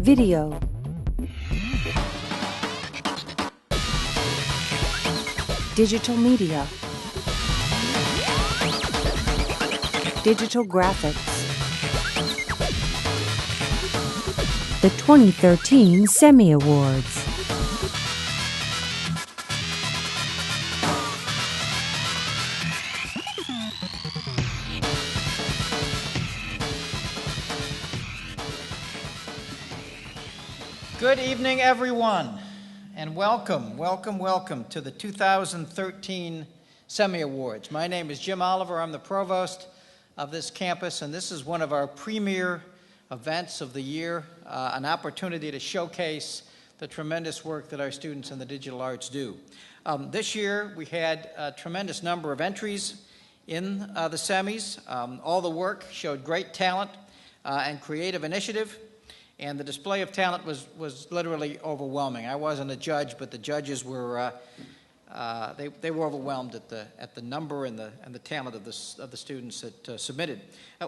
Video. Digital media. Digital graphics. The 2013 SEmmy Awards. Good evening, everyone, and welcome to the 2013 SEmmy Awards. My name is Jim Oliver. I'm the provost of this campus, and this is one of our premier events of the year, an opportunity to showcase the tremendous work that our students in the digital arts do. This year, we had a tremendous number of entries in the SEmmys. All the work showed great talent and creative initiative. And the display of talent was literally overwhelming. I wasn't a judge, but the judges were they were overwhelmed at the number and the talent of the students that submitted.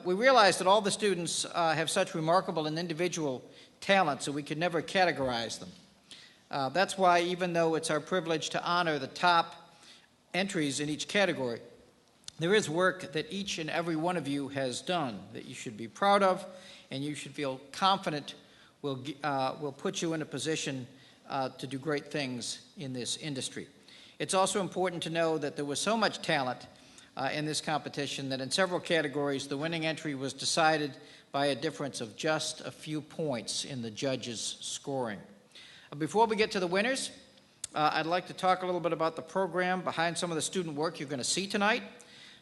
We realized that all the students have such remarkable and individual talents that we could never categorize them. That's why, even though it's our privilege to honor the top entries in each category, there is work that each and every one of you has done that you should be proud of, and you should feel confident will put you in a position to do great things in this industry. It's also important to know that there was so much talent in this competition that in several categories the winning entry was decided by a difference of just a few points in the judges' scoring. Before we get to the winners, I'd like to talk a little bit about the program behind some of the student work you're going to see tonight.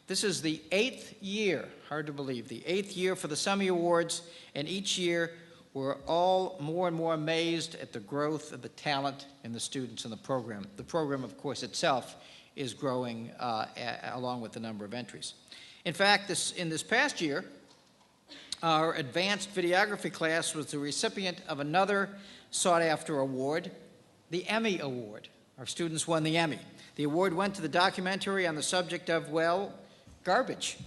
This is the 8th year, hard to believe, the 8th year for the SEmmy Awards, and each year we're all more and more amazed at the growth of the talent in the students in the program. The program, of course, itself is growing along with the number of entries. In fact, in this past year, our advanced videography class was the recipient of another sought-after award, the Emmy Award. Our students won the Emmy. The award went to the documentary on the subject of, well, garbage.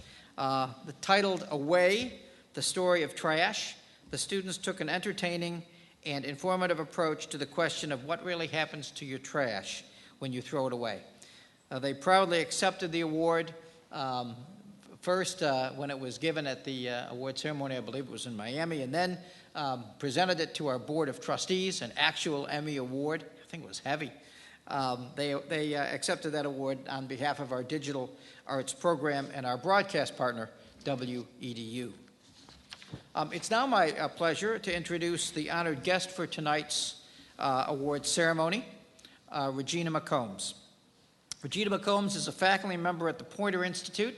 Titled Away, The Story of Trash, the students took an entertaining and informative approach to the question of what really happens to your trash when you throw it away. They proudly accepted the award. First, when it was given at the award ceremony, I believe it was in Miami, and then presented it to our Board of Trustees, an actual Emmy Award. I think it was heavy. They accepted that award on behalf of our digital arts program and our broadcast partner, WEDU. It's now my pleasure to introduce the honored guest for tonight's award ceremony, Regina McCombs. Regina McCombs is a faculty member at the Poynter Institute,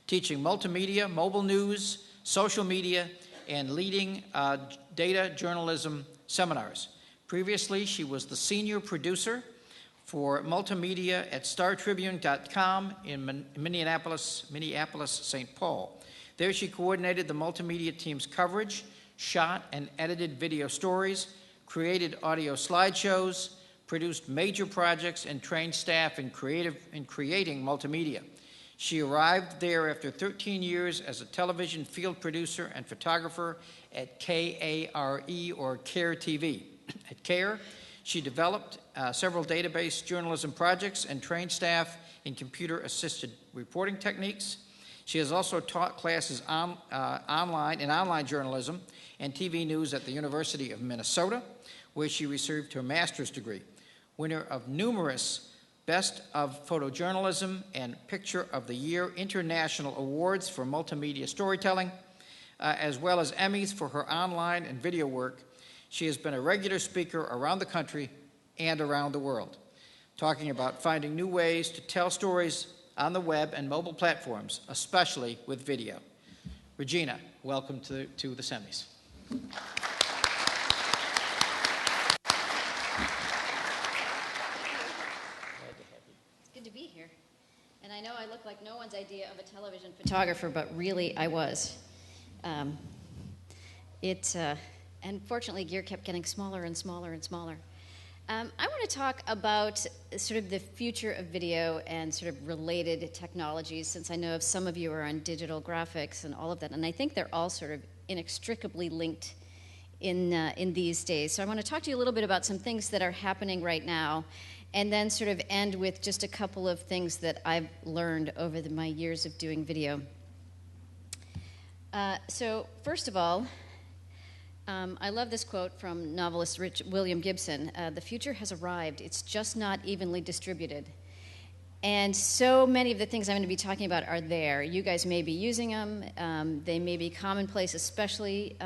teaching multimedia, mobile news, social media, and leading data journalism seminars. Previously, she was the senior producer for multimedia at StarTribune.com in Minneapolis, St. Paul. There she coordinated the multimedia team's coverage, shot and edited video stories, created audio slideshows, produced major projects, and trained staff in creating multimedia. She arrived there after 13 years as a television field producer and photographer at KARE, or CARE TV. At CARE, she developed several database journalism projects and trained staff in computer-assisted reporting techniques. She has also taught classes online journalism and TV news at the University of Minnesota, where she received her master's degree. Winner of numerous Best of Photojournalism and Picture of the Year International Awards for Multimedia Storytelling, as well as Emmys for her online and video work. She has been a regular speaker around the country and around the world, talking about finding new ways to tell stories on the web and mobile platforms, especially with video. Regina, welcome to the SEmmys. It's good to be here. And I know I look like no one's idea of a television photographer, but really I was. And fortunately, gear kept getting smaller and smaller and smaller. I want to talk about sort of the future of video and sort of related technologies, since I know some of you are on digital graphics and all of that, and I think they're all sort of inextricably linked in these days. So I want to talk to you a little bit about some things that are happening right now, and then sort of end with just a couple of things that I've learned over my years of doing video. So first of all, I love this quote from novelist William Gibson. The future has arrived. It's just not evenly distributed. And so many of the things I'm going to be talking about are there. You guys may be using them. They may be commonplace, especially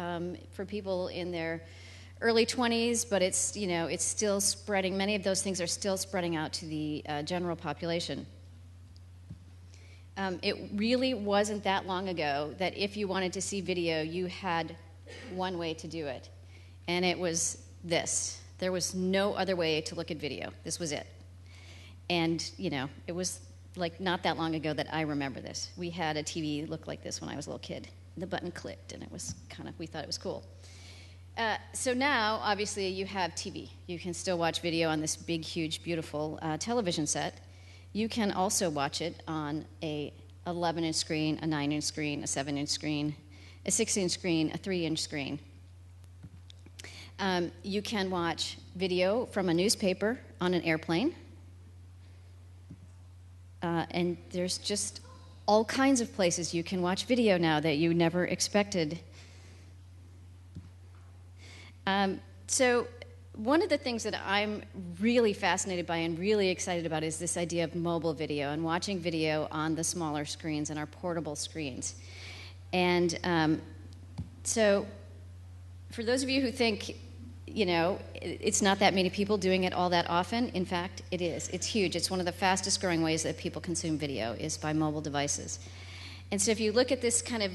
for people in their early 20s, but it's, you know, it's still spreading. Many of those things are still spreading out to the general population. It really wasn't that long ago that if you wanted to see video, you had one way to do it, and it was this. There was no other way to look at video. This was it. And, you know, it was like not that long ago that I remember this. We had a TV look like this when I was a little kid. The button clicked, and it was kind of, we thought it was cool. So now, obviously, you have TV. You can still watch video on this big, huge, beautiful television set. You can also watch it on a 11-inch screen, a 9-inch screen, a 7-inch screen, a 6-inch screen, a 3-inch screen. You can watch video from a newspaper on an airplane. And there's just all kinds of places you can watch video now that you never expected. So one of the things that I'm really fascinated by and really excited about is this idea of mobile video and watching video on the smaller screens and our portable screens. And so for those of you who think, you know, it's not that many people doing it all that often, in fact, it is. It's huge. It's one of the fastest growing ways that people consume video is by mobile devices. And so if you look at this kind of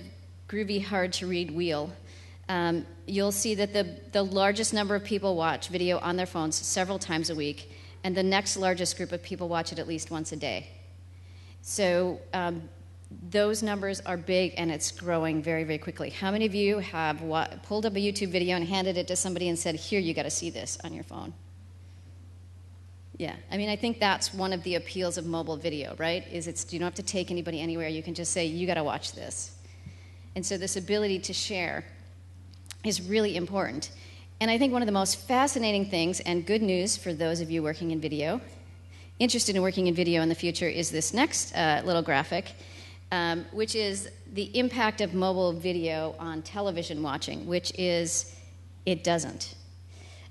groovy, hard-to-read wheel, you'll see that the largest number of people watch video on their phones several times a week, and the next largest group of people watch it at least once a day. So those numbers are big, and it's growing very, very quickly. How many of you have pulled up a YouTube video and handed it to somebody and said, here, you got to see this on your phone? Yeah, I mean, I think that's one of the appeals of mobile video, right? Is you don't have to take anybody anywhere. You can just say, you got to watch this. And so this ability to share is really important. And I think one of the most fascinating things, and good news for those of you working in video, interested in working in video in the future, is this next little graphic, which is the impact of mobile video on television watching, which is it doesn't.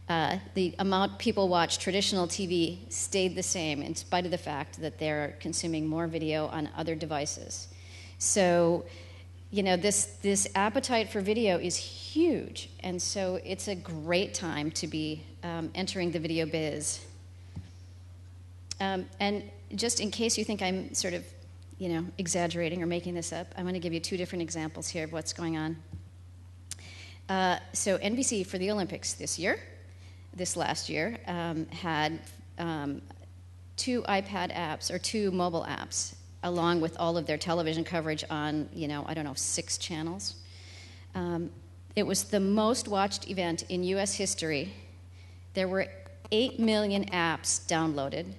The amount people watch traditional TV stayed the same in spite of the fact that they're consuming more video on other devices. So, you know, this appetite for video is huge, and so it's a great time to be entering the video biz. And just in case you think I'm sort of, you know, exaggerating or making this up, I'm going to give you two different examples here of what's going on. So NBC for the Olympics this last year, had 2 iPad apps or 2 mobile apps, along with all of their television coverage on, you know, I don't know, 6 channels. It was the most watched event in U.S. history. There were 8 million apps downloaded.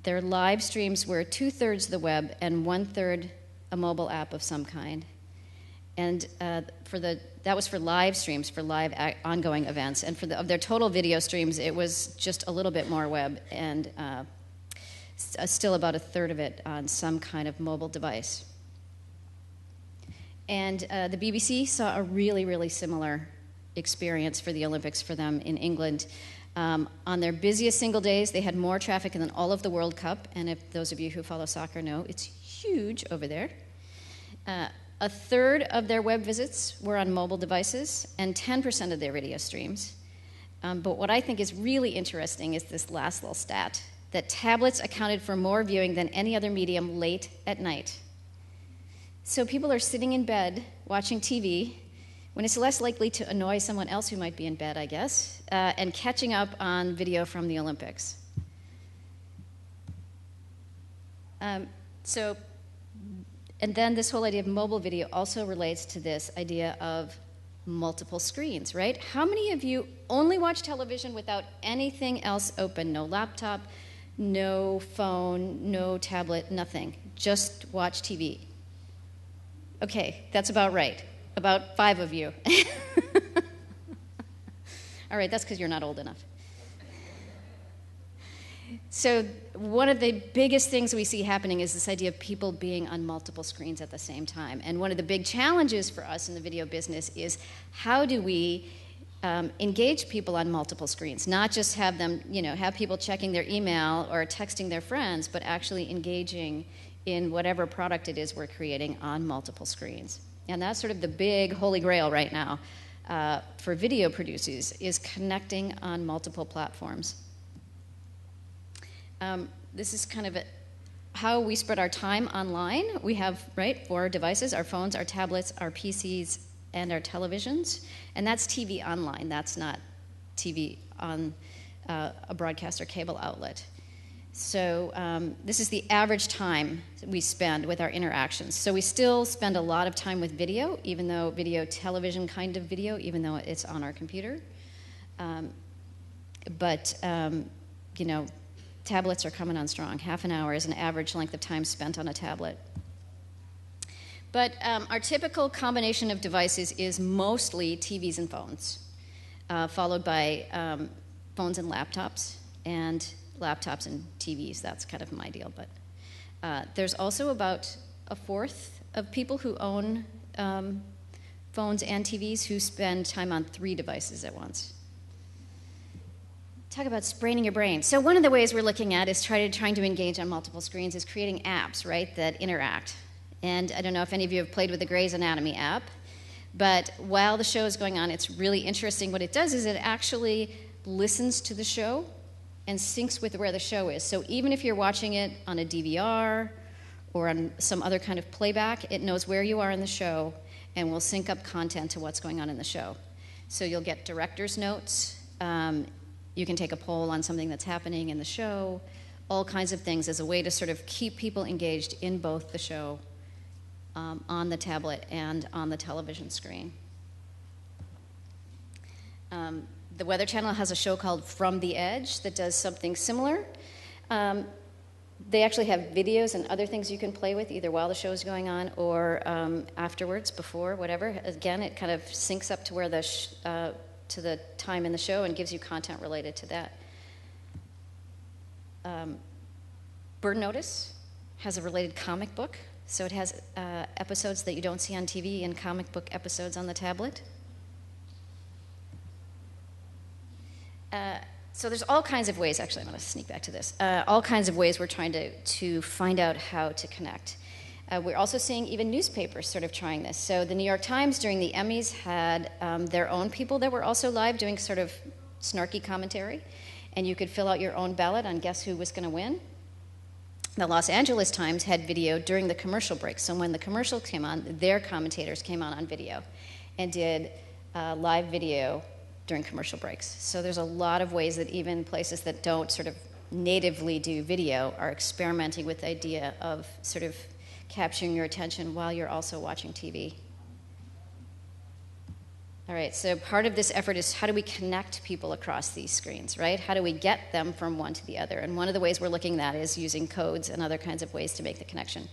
Their live streams were 2/3 the web and 1/3 a mobile app of some kind. And that was for live streams, for live ongoing events. And of their total video streams, it was just a little bit more web and still about 1/3 of it on some kind of mobile device. And the BBC saw a really, really similar experience for the Olympics for them in England. On their busiest single days, they had more traffic than all of the World Cup, and if those of you who follow soccer know, it's huge over there. 1/3 of their web visits were on mobile devices, and 10% of their video streams. But what I think is really interesting is this last little stat, that tablets accounted for more viewing than any other medium late at night. So people are sitting in bed watching TV, when it's less likely to annoy someone else who might be in bed, I guess, and catching up on video from the Olympics. And then this whole idea of mobile video also relates to this idea of multiple screens, right? How many of you only watch television without anything else open? No laptop, no phone, no tablet, nothing. Just watch TV. Okay, that's about right. about 5 of you. All right, that's because you're not old enough. So one of the biggest things we see happening is this idea of people being on multiple screens at the same time. And one of the big challenges for us in the video business is how do we engage people on multiple screens, not just have them, have people checking their email or texting their friends, but actually engaging in whatever product it is we're creating on multiple screens. And that's sort of the big holy grail right now for video producers, is connecting on multiple platforms. This is kind of how we spread our time online. We have, 4 devices: our phones, our tablets, our PCs, and our televisions. And that's TV online. That's not TV on a broadcast or cable outlet. So this is the average time we spend with our interactions. So we still spend a lot of time with video, even though television kind of video, even though it's on our computer. Tablets are coming on strong. Half an hour is an average length of time spent on a tablet. But our typical combination of devices is mostly TVs and phones, followed by phones and laptops and TVs. That's kind of my deal. But there's also about a fourth of people who own phones and TVs who spend time on 3 devices at once. Talk about spraining your brain. So one of the ways we're looking at is trying to engage on multiple screens is creating apps, that interact. And I don't know if any of you have played with the Grey's Anatomy app, but while the show is going on, it's really interesting. What it does is it actually listens to the show and syncs with where the show is. So even if you're watching it on a DVR or on some other kind of playback, it knows where you are in the show and will sync up content to what's going on in the show. So you'll get director's notes. You can take a poll on something that's happening in the show, all kinds of things as a way to sort of keep people engaged in both the show on the tablet and on the television screen. The Weather Channel has a show called From the Edge that does something similar. They actually have videos and other things you can play with either while the show is going on or afterwards, before, whatever. Again, it kind of syncs up to where to the time in the show and gives you content related to that. Bird Notice has a related comic book, so it has episodes that you don't see on TV and comic book episodes on the tablet. So there's all kinds of ways, actually I'm going to sneak back to this, all kinds of ways we're trying to find out how to connect. We're also seeing even newspapers sort of trying this. So the New York Times during the Emmys had their own people that were also live doing sort of snarky commentary, and you could fill out your own ballot on guess who was going to win. The Los Angeles Times had video during the commercial break. So when the commercial came on, their commentators came on video and did live video during commercial breaks. So there's a lot of ways that even places that don't sort of natively do video are experimenting with the idea of sort of capturing your attention while you're also watching TV. All right, so part of this effort is how do we connect people across these screens, right? How do we get them from one to the other? And one of the ways we're looking at is using codes and other kinds of ways to make the connection.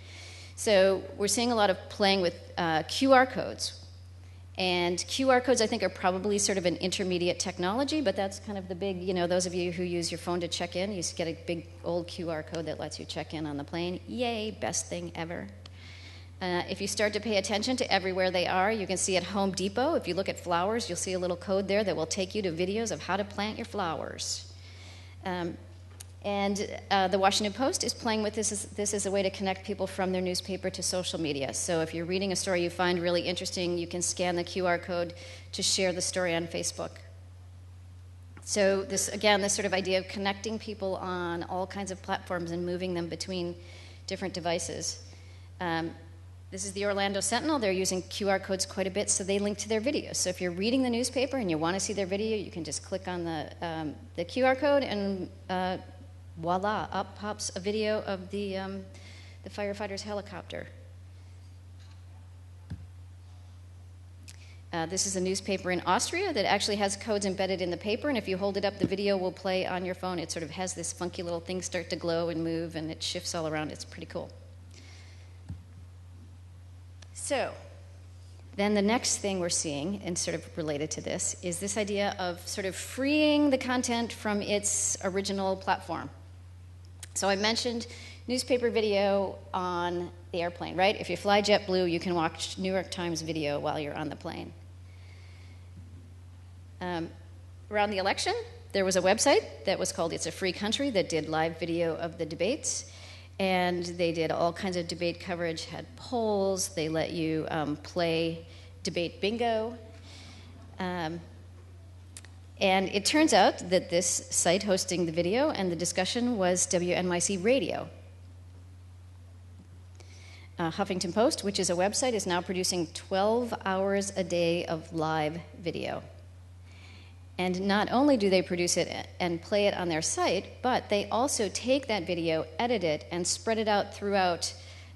So we're seeing a lot of playing with QR codes. And QR codes, I think, are probably sort of an intermediate technology, but that's kind of the big, those of you who use your phone to check in, you get a big old QR code that lets you check in on the plane. Yay, best thing ever. If you start to pay attention to everywhere they are, you can see at Home Depot, if you look at flowers, you'll see a little code there that will take you to videos of how to plant your flowers. And the Washington Post is playing with this as a way to connect people from their newspaper to social media. So if you're reading a story you find really interesting, you can scan the QR code to share the story on Facebook. So this sort of idea of connecting people on all kinds of platforms and moving them between different devices. This is the Orlando Sentinel. They're using QR codes quite a bit, so they link to their videos. So if you're reading the newspaper and you want to see their video, you can just click on the QR code and voila, up pops a video of the firefighter's helicopter. This is a newspaper in Austria that actually has codes embedded in the paper, and if you hold it up, the video will play on your phone. It sort of has this funky little thing start to glow and move, and it shifts all around. It's pretty cool. So, Then the next thing we're seeing, and sort of related to this, is this idea of sort of freeing the content from its original platform. So I mentioned newspaper video on the airplane, right? If you fly JetBlue, you can watch New York Times video while you're on the plane. Around the election, there was a website that was called It's a Free Country that did live video of the debates. And they did all kinds of debate coverage, had polls, they let you play debate bingo. And it turns out that this site hosting the video and the discussion was WNYC Radio. Huffington Post, which is a website, is now producing 12 hours a day of live video. And not only do they produce it and play it on their site, but they also take that video, edit it, and spread it out throughout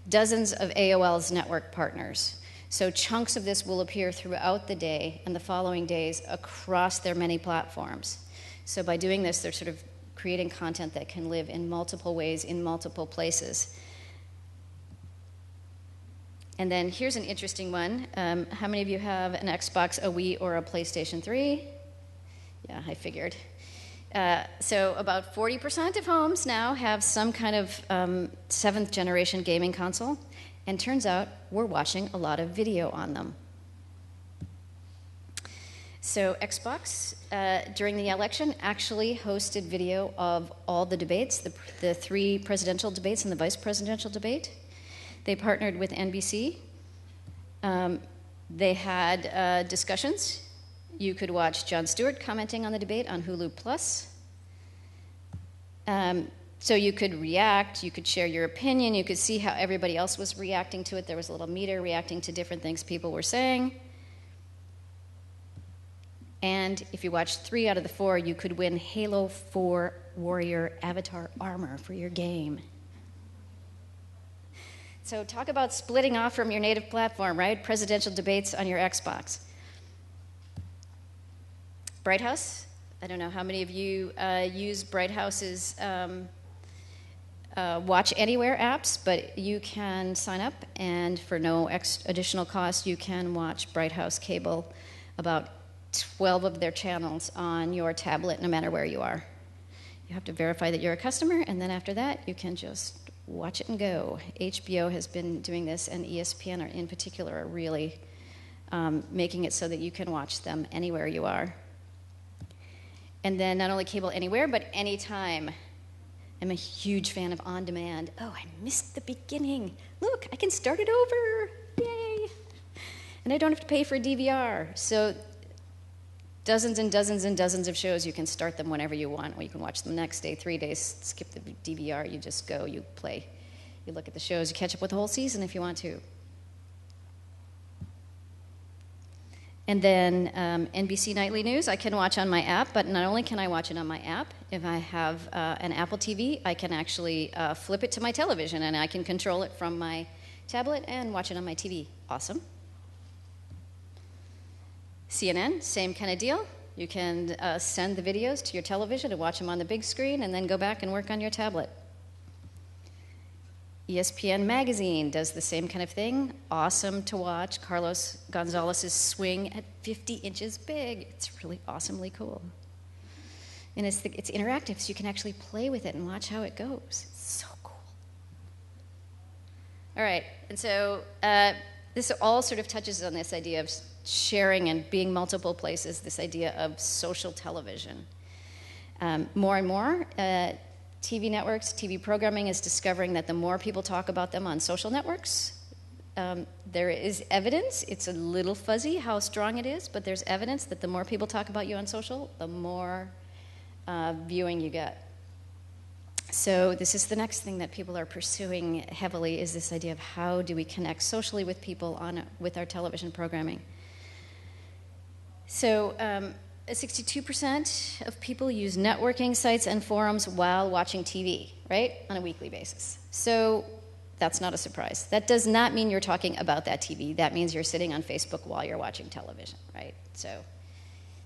dozens of AOL's network partners. So chunks of this will appear throughout the day and the following days across their many platforms. So by doing this, they're sort of creating content that can live in multiple ways, in multiple places. And then here's an interesting one. How many of you have an Xbox, a Wii, or a PlayStation 3? Yeah, I figured. So about 40% of homes now have some kind of seventh generation gaming console, and turns out we're watching a lot of video on them. So Xbox, during the election, actually hosted video of all the debates, the 3 presidential debates and the vice presidential debate. They partnered with NBC. They had discussions. You could watch Jon Stewart commenting on the debate on Hulu Plus. So you could react, you could share your opinion, you could see how everybody else was reacting to it. There was a little meter reacting to different things people were saying. And if you watched 3 out of the 4, you could win Halo 4 Warrior Avatar armor for your game. So talk about splitting off from your native platform, right? Presidential debates on your Xbox. Bright House. I don't know how many of you use Bright House's Watch Anywhere apps, but you can sign up, and for no additional cost, you can watch Bright House cable, about 12 of their channels on your tablet, no matter where you are. You have to verify that you're a customer, and then after that, you can just watch it and go. HBO has been doing this, and ESPN in particular are really making it so that you can watch them anywhere you are. And then not only cable anywhere, but anytime. I'm a huge fan of on demand. Oh, I missed the beginning. Look, I can start it over. Yay. And I don't have to pay for a DVR. So dozens and dozens and dozens of shows, you can start them whenever you want, or you can watch them the next day, 3 days, skip the DVR, you just go, you play. You look at the shows, you catch up with the whole season if you want to. And then NBC Nightly News, I can watch on my app, but not only can I watch it on my app, if I have an Apple TV, I can actually flip it to my television, and I can control it from my tablet and watch it on my TV. Awesome. CNN, same kind of deal. You can send the videos to your television and watch them on the big screen, and then go back and work on your tablet. ESPN Magazine does the same kind of thing. Awesome to watch. Carlos Gonzalez's swing at 50 inches big. It's really awesomely cool. And it's interactive, so you can actually play with it and watch how it goes. It's so cool. All right, and so this all sort of touches on this idea of sharing and being multiple places, this idea of social television. More and more, TV networks, TV programming is discovering that the more people talk about them on social networks, there is evidence, it's a little fuzzy how strong it is, but there's evidence that the more people talk about you on social, the more viewing you get. So this is the next thing that people are pursuing heavily, is this idea of how do we connect socially with people with our television programming. So 62% of people use networking sites and forums while watching TV, right, on a weekly basis. So that's not a surprise. That does not mean you're talking about that TV. That means you're sitting on Facebook while you're watching television, right? So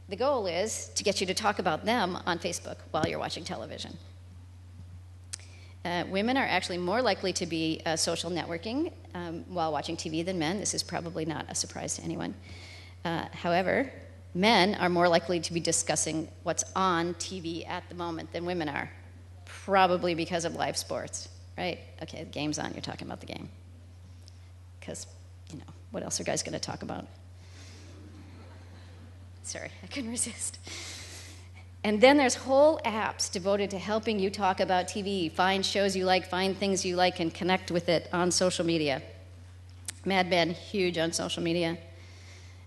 the goal is to get you to talk about them on Facebook while you're watching television. Women are actually more likely to be social networking while watching TV than men. This is probably not a surprise to anyone. However, men are more likely to be discussing what's on TV at the moment than women are, probably because of live sports, right? Okay, the game's on, you're talking about the game. Because, what else are guys going to talk about? Sorry, I couldn't resist. And then there's whole apps devoted to helping you talk about TV, find shows you like, find things you like, and connect with it on social media. Mad Men, huge on social media.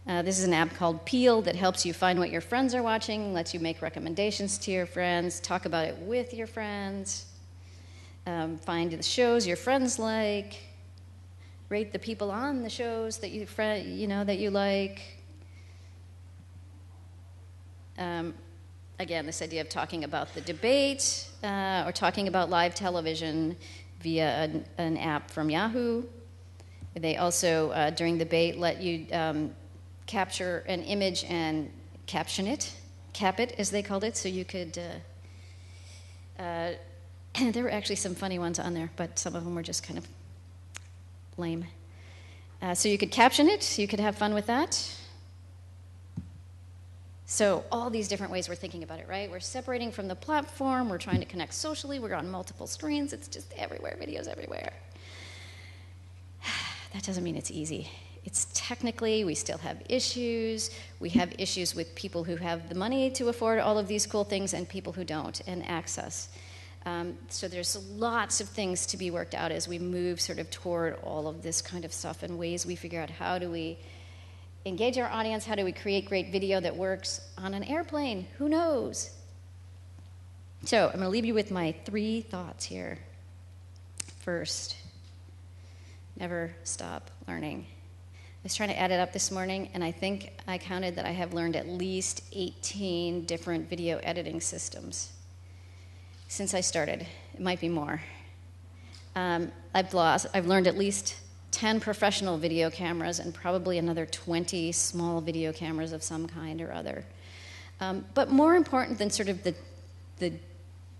This is an app called Peel that helps you find what your friends are watching, lets you make recommendations to your friends, talk about it with your friends, find the shows your friends like, rate the people on the shows that that you like. Again, this idea of talking about the debate or talking about live television via an app from Yahoo. They also, during the debate, let you capture an image and caption it, cap it, as they called it, so you could... there were actually some funny ones on there, but some of them were just kind of lame. So you could caption it, you could have fun with that. So all these different ways we're thinking about it, right? We're separating from the platform, we're trying to connect socially, we're on multiple screens, it's just everywhere, videos everywhere. That doesn't mean it's easy. It's technically, we still have issues. We have issues with people who have the money to afford all of these cool things and people who don't, and access. So there's lots of things to be worked out as we move sort of toward all of this kind of stuff and ways we figure out how do we engage our audience, how do we create great video that works on an airplane? Who knows? So I'm going to leave you with my 3 thoughts here. First, never stop learning. I was trying to add it up this morning, and I think I counted that I have learned at least 18 different video editing systems since I started. It might be more. I've learned at least 10 professional video cameras and probably another 20 small video cameras of some kind or other. But more important than sort of the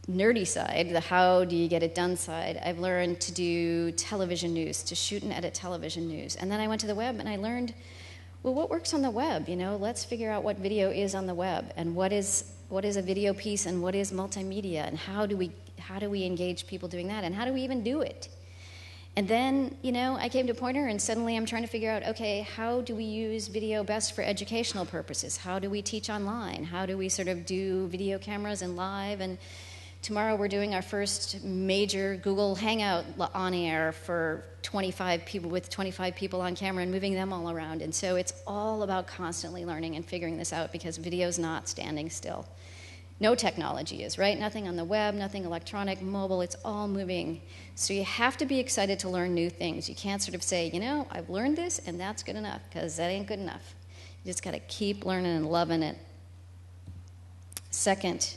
nerdy side, the how do you get it done side, I've learned to do television news, to shoot and edit television news. And then I went to the web and I learned, well, what works on the web? Let's figure out what video is on the web and what is a video piece and what is multimedia and how do we engage people doing that and how do we even do it? And then, I came to Pointer and suddenly I'm trying to figure out, okay, how do we use video best for educational purposes? How do we teach online? How do we sort of do video cameras and live? And tomorrow we're doing our first major Google Hangout on air for 25 people with 25 people on camera and moving them all around. And so it's all about constantly learning and figuring this out because video's not standing still. No technology is, right? Nothing on the web, nothing electronic, mobile, it's all moving. So you have to be excited to learn new things. You can't sort of say, I've learned this and that's good enough, because that ain't good enough. You just gotta keep learning and loving it. Second,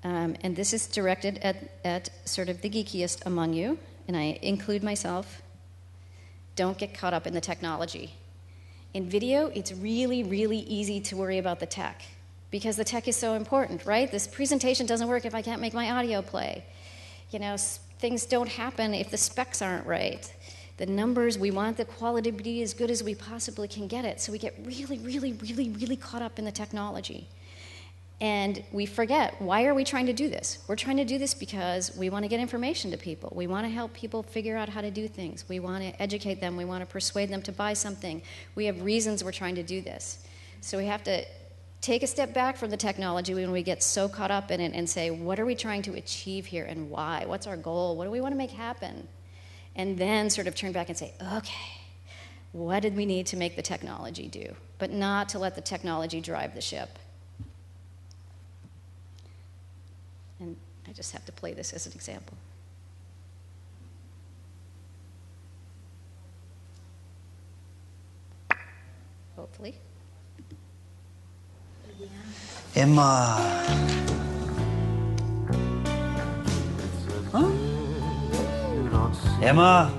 and this is directed at sort of the geekiest among you, and I include myself, don't get caught up in the technology. In video, it's really, really easy to worry about the tech, because the tech is so important, right? This presentation doesn't work if I can't make my audio play. Things don't happen if the specs aren't right. The numbers, we want the quality to be as good as we possibly can get it, so we get really, really, really, really caught up in the technology. And we forget, why are we trying to do this? We're trying to do this because we want to get information to people. We want to help people figure out how to do things. We want to educate them. We want to persuade them to buy something. We have reasons we're trying to do this. So we have to take a step back from the technology when we get so caught up in it and say, what are we trying to achieve here and why? What's our goal? What do we want to make happen? And then sort of turn back and say, okay, what did we need to make the technology do? But not to let the technology drive the ship. And I just have to play this as an example. Hopefully. Emma. Huh? Emma.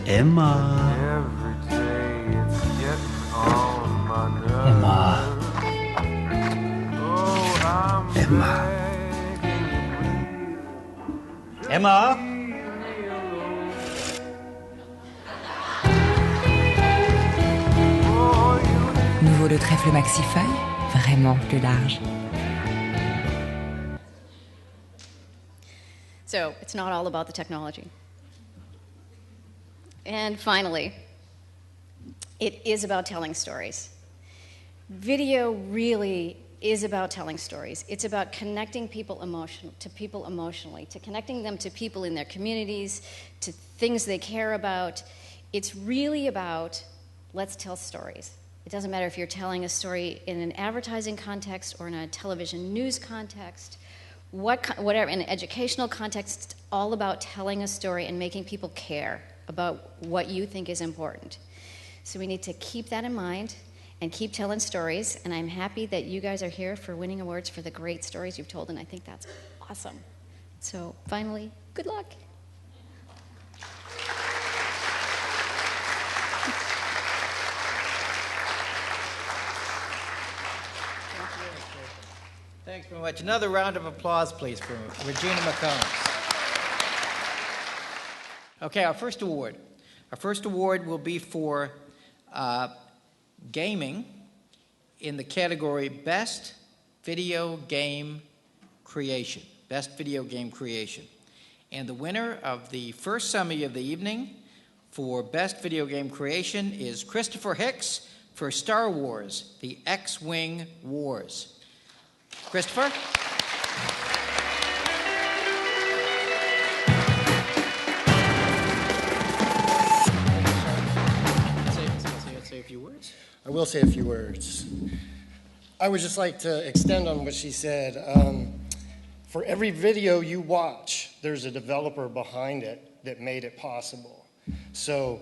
Emma. Every day it's getting on my nerves. Emma. Oh, I'm Emma. Emma. Nouveau le trèfle maxifeuille, vraiment plus large. So it's not all about the technology. And finally, it is about telling stories. Video really is about telling stories. It's about connecting people to people emotionally, to connecting them to people in their communities, to things they care about. It's really about, let's tell stories. It doesn't matter if you're telling a story in an advertising context or in a television news context, whatever, in an educational context. It's all about telling a story and making people care about what you think is important. So we need to keep that in mind and keep telling stories, and I'm happy that you guys are here for winning awards for the great stories you've told, and I think that's awesome. So finally, good luck. Thanks very much. Another round of applause, please, for Regina McCombs. Okay, our first award. Our first award will be for gaming in the category Best Video Game Creation. Best Video Game Creation. And the winner of the first SEmmy of the evening for Best Video Game Creation is Christopher Hicks for Star Wars, The X-Wing Wars. Christopher? Say a few words. I will say a few words. I would just like to extend on what she said. For every video you watch, there's a developer behind it that made it possible. So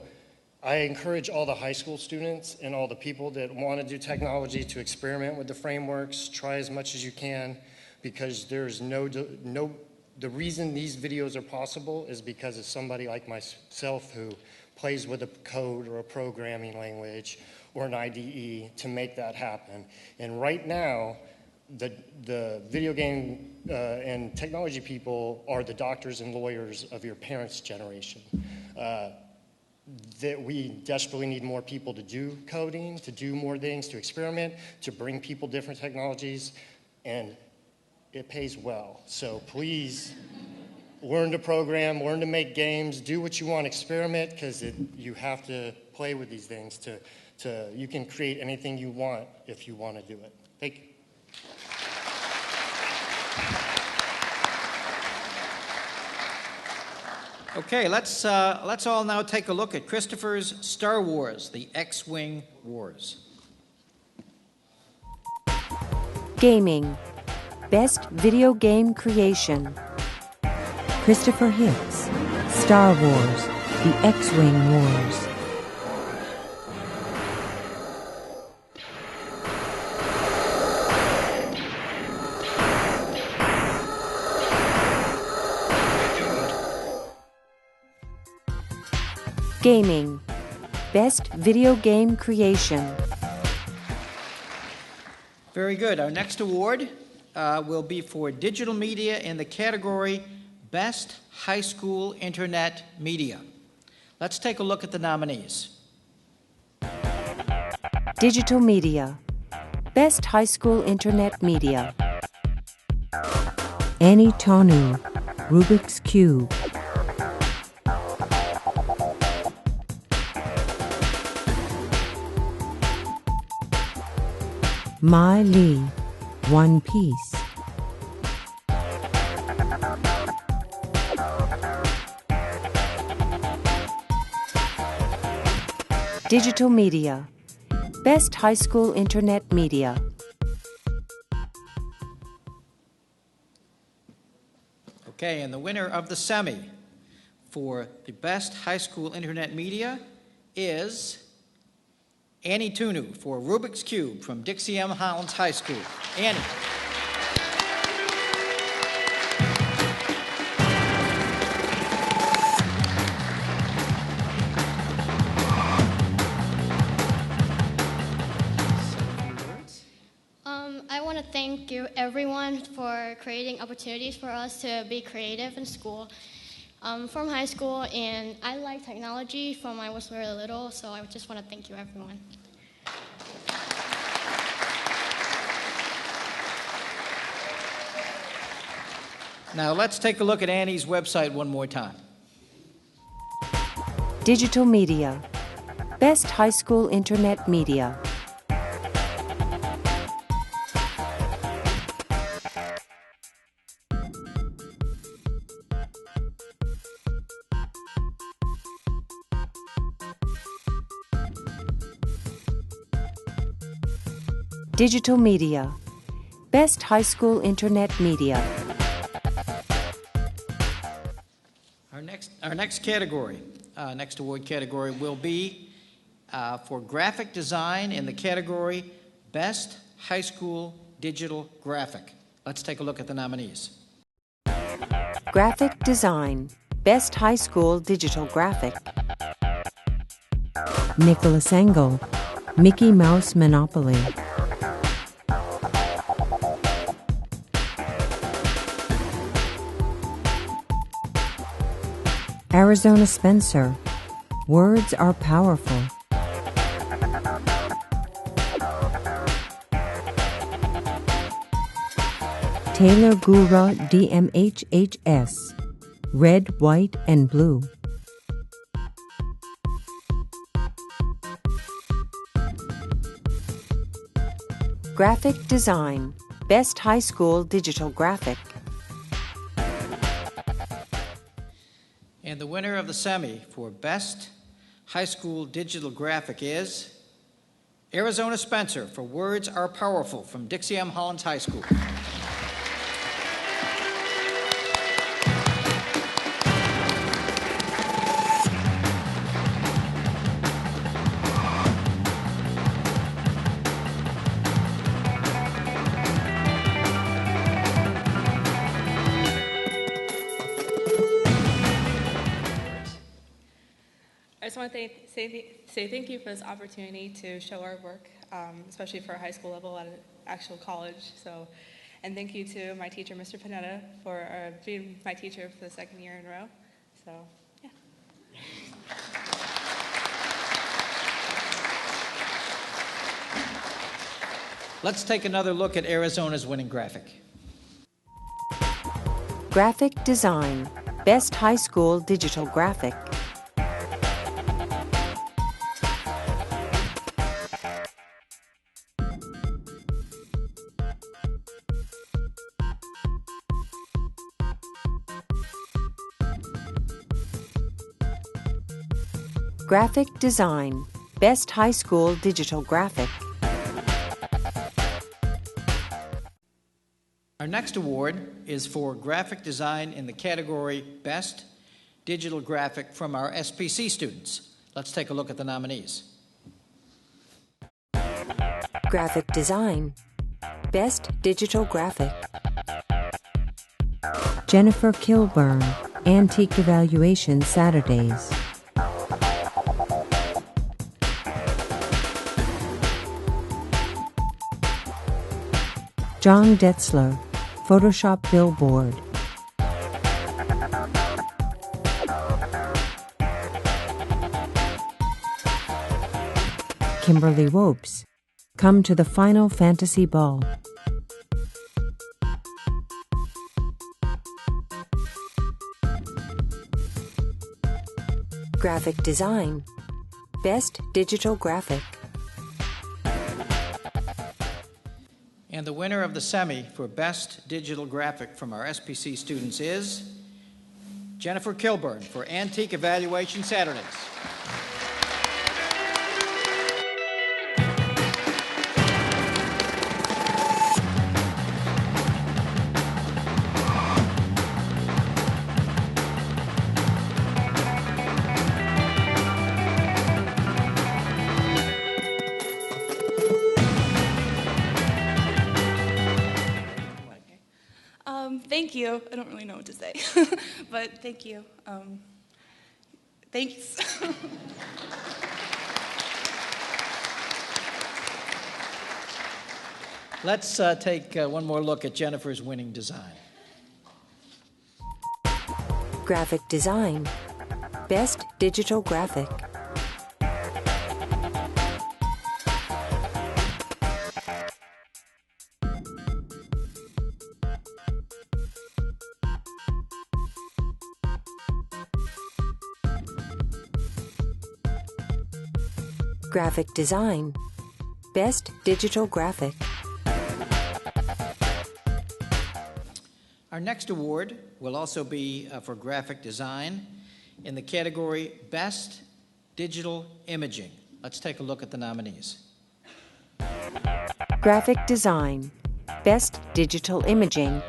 I encourage all the high school students and all the people that want to do technology to experiment with the frameworks, try as much as you can, because there's the reason these videos are possible is because of somebody like myself who plays with a code or a programming language or an IDE to make that happen. And right now, the video game and technology people are the doctors and lawyers of your parents' generation. That we desperately need more people to do coding, to do more things, to experiment, to bring people different technologies, and it pays well. So please learn to program, learn to make games, do what you want, experiment, because you have to play with these things. You can create anything you want if you want to do it. Thank you. Okay, let's all now take a look at Christopher's Star Wars, The X-Wing Wars. Gaming. Best Video Game Creation. Christopher Hicks. Star Wars, The X-Wing Wars. Gaming. Best Video Game Creation. Very good. Our next award will be for digital media in the category Best High School Internet Media. Let's take a look at the nominees. Digital Media. Best High School Internet Media. Annie Tonu, Rubik's Cube. Mai Lee, One Piece. Digital Media. Best High School Internet Media. Okay, and the winner of the SEmmy for the Best High School Internet Media is Annie Tunu for Rubik's Cube from Dixie M. Hollins High School. Annie. I want to thank you, everyone, for creating opportunities for us to be creative in school. I'm from high school, and I like technology from when I was very little, so I just want to thank you, everyone. Now let's take a look at Annie's website one more time. Digital media. Best high school internet media. Digital media. Best high school internet media. Our next category, next award category will be for graphic design in the category Best High School Digital Graphic. Let's take a look at the nominees. Graphic design. Best high school digital graphic. Nicholas Engel, Mickey Mouse Monopoly. Arizona Spencer, Words Are Powerful. Taylor Gura DMHHS, Red, White, and Blue. Graphic design, Best High School Digital Graphic. And the winner of the SEmmy for Best High School Digital Graphic is Arizona Spencer for Words Are Powerful from Dixie M. Hollins High School. I just want to say thank you for this opportunity to show our work, especially for a high school level at an actual college. And thank you to my teacher, Mr. Panetta, for being my teacher for the second year in a row. So, yeah. Let's take another look at Arizona's winning graphic. Graphic design, Best High School Digital Graphic. Graphic design, Best High School Digital Graphic. Our next award is for graphic design in the category Best Digital Graphic from our SPC students. Let's take a look at the nominees. Graphic design, Best Digital Graphic. Jennifer Kilburn, Antique Evaluation Saturdays. John Detzler, Photoshop Billboard. Kimberly Wopes, Come to the Final Fantasy Ball. Graphic design, Best Digital Graphic. And the winner of the SEmmy for Best Digital Graphic from our SPC students is Jennifer Kilburn for Antique Evaluation Saturdays. Thank you. I don't really know what to say, but thank you. Thanks. Let's take one more look at Jennifer's winning design. Graphic Design, Best Digital Graphic. Graphic Design, Best Digital Graphic. Our next award will also be for graphic design in the category Best Digital Imaging. Let's take a look at the nominees. Graphic Design, Best Digital Imaging.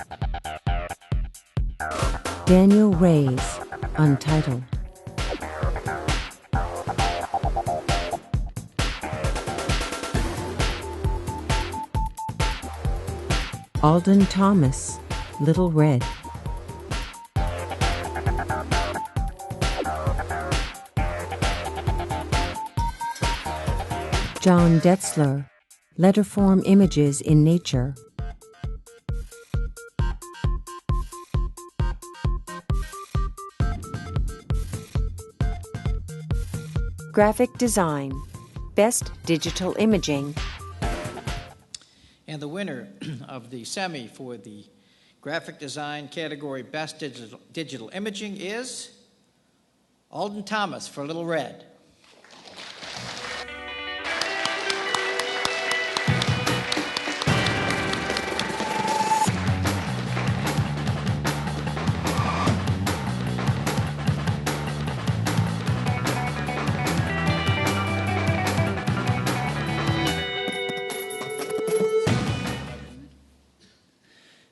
Daniel Reyes, Untitled. Alden Thomas, Little Red. John Detzler, Letterform Images in Nature. Graphic Design, Best Digital Imaging. And the winner of the SEmmy for the graphic design category Best Digital Imaging is Alden Thomas for Little Red.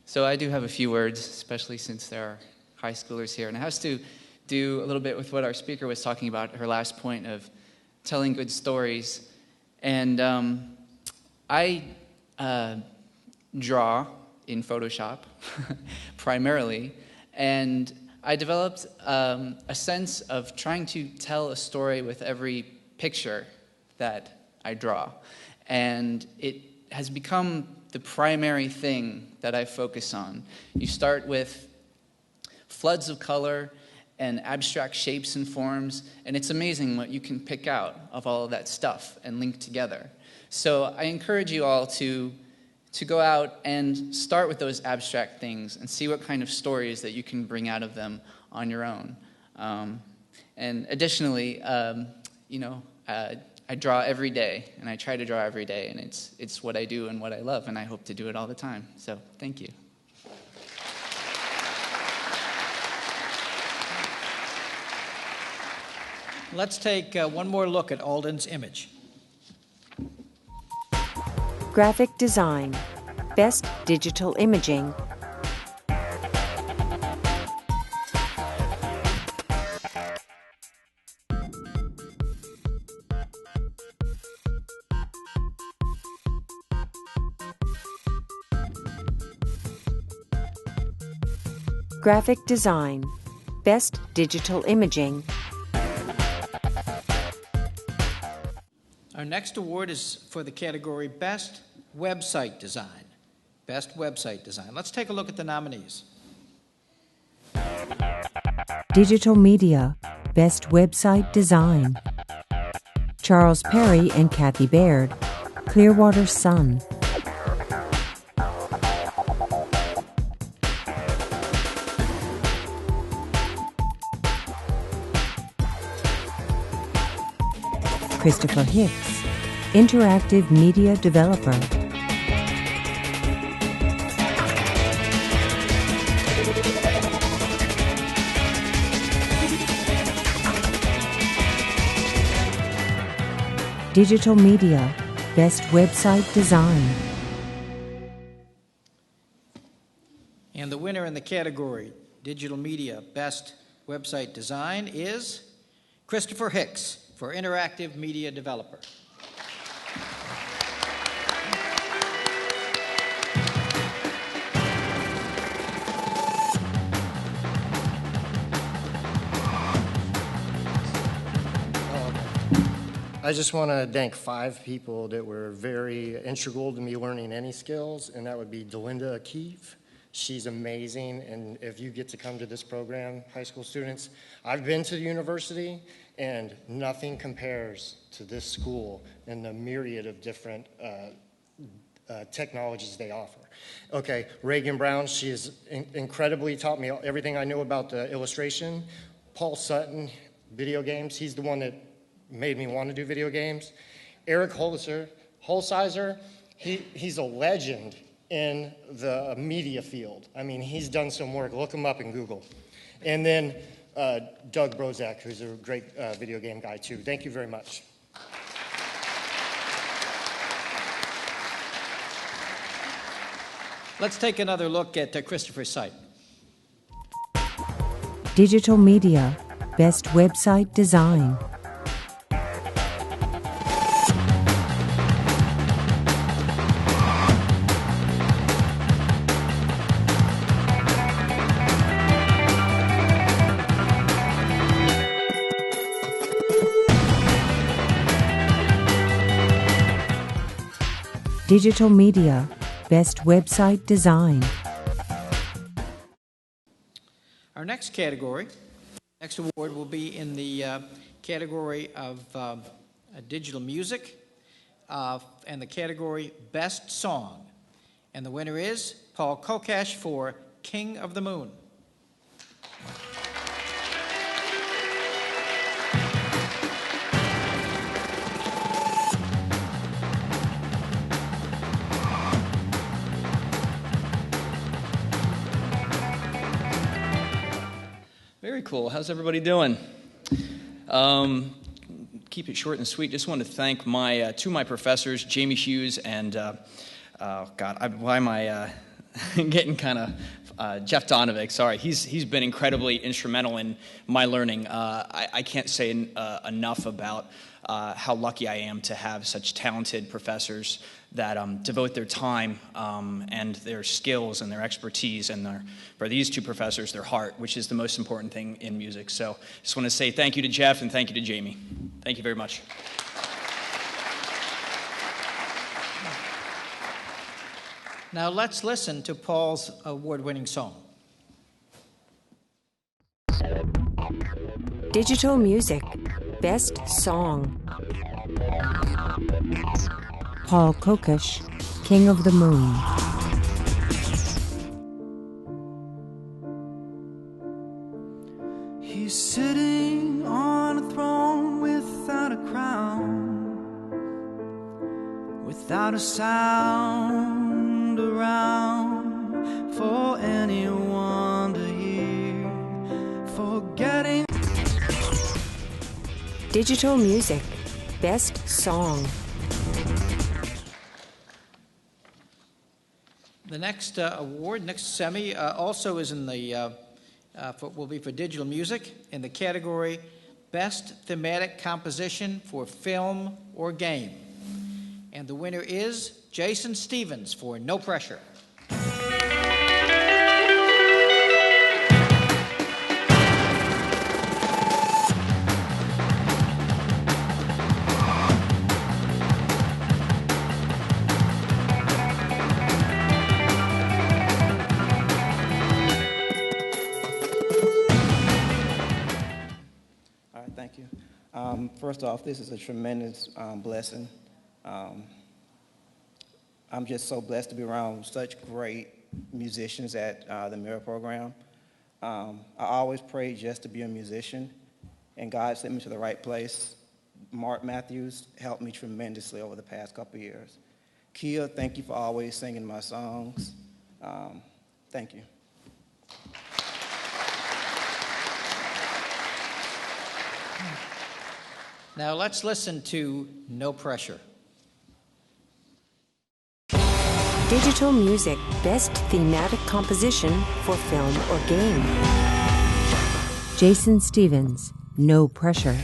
So I do have a few words, especially since there are high schoolers here. And it has to do a little bit with what our speaker was talking about, her last point of telling good stories. And I draw in Photoshop, primarily. And I developed a sense of trying to tell a story with every picture that I draw. And it has become the primary thing that I focus on. You start with floods of color and abstract shapes and forms, and it's amazing what you can pick out of all of that stuff and link together. So I encourage you all to go out and start with those abstract things and see what kind of stories that you can bring out of them on your own. And additionally, I draw every day, and I try to draw every day, and it's what I do and what I love, and I hope to do it all the time. So, thank you. Let's take one more look at Alden's image. Graphic Design, Best Digital Imaging. Graphic Design, Best Digital Imaging. Our next award is for the category Best Website Design. Best Website Design. Let's take a look at the nominees. Digital Media, Best Website Design. Charles Perry and Kathy Baird, Clearwater Sun. Christopher Hicks, Interactive Media Developer. Digital Media, Best Website Design. And the winner in the category Digital Media, Best Website Design is Christopher Hicks for Interactive Media Developer. I just want to thank 5 people that were very integral to me learning any skills, and that would be Delinda Keefe, She's amazing, and if you get to come to this program, high school students, I've been to the university, and nothing compares to this school and the myriad of different technologies they offer. Okay, Reagan Brown, she has incredibly taught me everything I know about the illustration. Paul Sutton, video games, he's the one that made me want to do video games. Eric Holsizer, he's a legend in the media field. I mean, he's done some work. Look him up in Google. And then Doug Brozak, who's a great video game guy too. Thank you very much. Let's take another look at Christopher's site. Digital Media, Best Website Design. Digital Media, Best Website Design. Our next award will be in the category of digital music and the category Best Song. And the winner is Paul Kokesh for King of the Moon. Very cool. How's everybody doing? Keep it short and sweet. Just want to thank two of my professors, Jamie Hughes and, why am I getting kind of Jeff Donovic? Sorry, he's been incredibly instrumental in my learning. I can't say enough about how lucky I am to have such talented professors that devote their time and their skills and their expertise and for these two professors, their heart, which is the most important thing in music. So just want to say thank you to Jeff and thank you to Jamie. Thank you very much. Now let's listen to Paul's award-winning song. Digital Music, Best Song. Paul Kokesh, King of the Moon. He's sitting on a throne without a crown, without a sound around for anyone to hear, forgetting. Digital Music, Best Song. The next award, next SEmmy, also is in the will be for digital music in the category Best Thematic Composition for Film or Game. And the winner is Jason Stevens for No Pressure. Thank you. First off, this is a tremendous blessing. I'm just so blessed to be around such great musicians at the Mirror program. I always prayed just to be a musician, and God sent me to the right place. Mark Matthews helped me tremendously over the past couple of years. Kia, thank you for always singing my songs. Thank you. Now let's listen to No Pressure. Digital Music, Best Thematic Composition for Film or Game. Jason Stevens, No Pressure.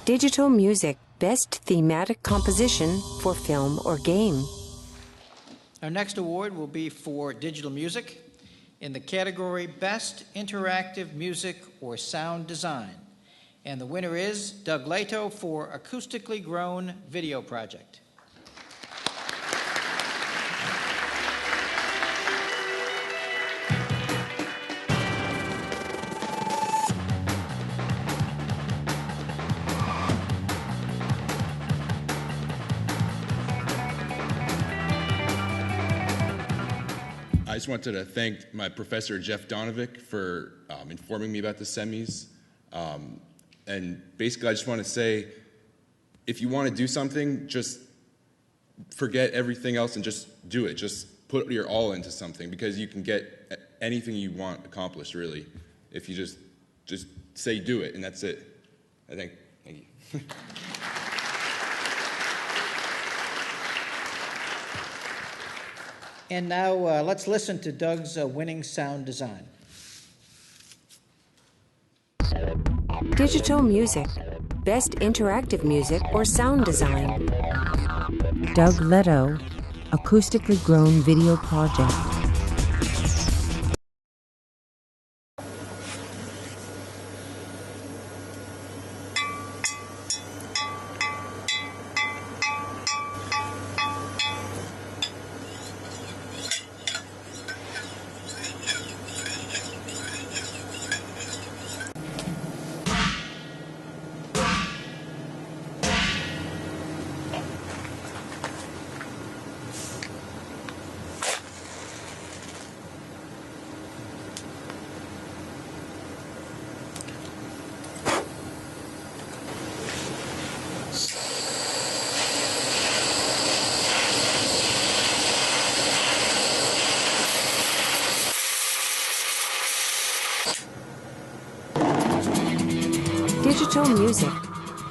Digital Music Best Thematic Composition for Film or Game. Our next award will be for digital music in the category Best Interactive Music or Sound Design. And the winner is Doug Leto for Acoustically Grown Video Project. I just wanted to thank my professor, Jeff Donovic, for informing me about the semis. And basically, I just want to say, if you want to do something, just forget everything else and just do it. Just put your all into something, because you can get anything you want accomplished, really, if you just say do it, and that's it. Thank you. And now let's listen to Doug's winning sound design. Digital Music Best Interactive Music or Sound Design. Doug Leto, Acoustically Grown Video Project. Digital Music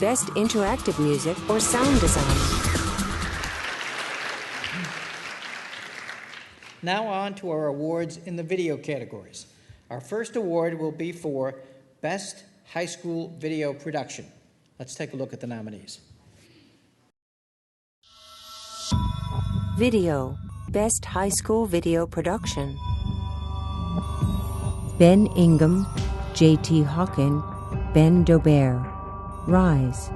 Best Interactive Music or Sound Design. Now on to our awards in the video categories. Our first award will be for Best High School Video Production. Let's take a look at the nominees. Video Best High School Video Production. Ben Ingham, J.T. Hawken, Ben Dobert. Rise.